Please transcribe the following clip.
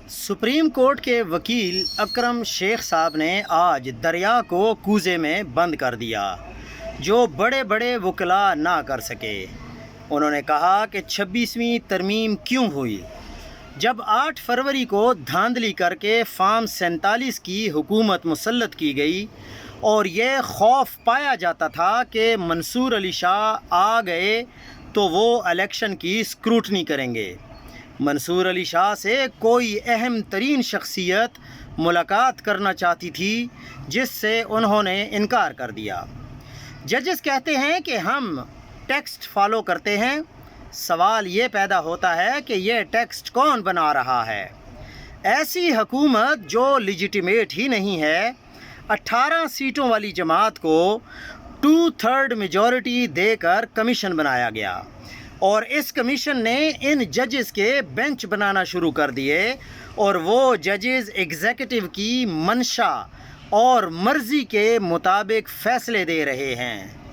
Supreme court के वकील अकरम शेख साहब ने आज दरिया को कूजे में बंद कर दिया जो बड़े बड़े वकला ना कर सके। उन्होंने कहा कि 26वीं तरमीम क्यों हुई जब 8 फरवरी को धांधली करके फार्म 47 की हुकूमत मुसल्लत की गई और ये खौफ पाया जाता था कि मंसूर अली शाह आ गए तो वो इलेक्शन की स्क्रूटनी करेंगे। मंसूर अली शाह से कोई अहम तरीन शख्सियत मुलाकात करना चाहती थी जिससे उन्होंने इनकार कर दिया। जजेस कहते हैं कि हम टेक्स्ट फॉलो करते हैं। सवाल ये पैदा होता है कि ये टेक्स्ट कौन बना रहा है। ऐसी हुकूमत जो लिजिटिमेट ही नहीं है। 18 सीटों वाली जमात को 2/3 मेजॉरिटी देकर कमीशन बनाया गया और इस कमीशन ने इन जजेस के बेंच बनाना शुरू कर दिए और वो जजेस एग्जीक्यूटिव की मंशा और मर्ज़ी के मुताबिक फ़ैसले दे रहे हैं।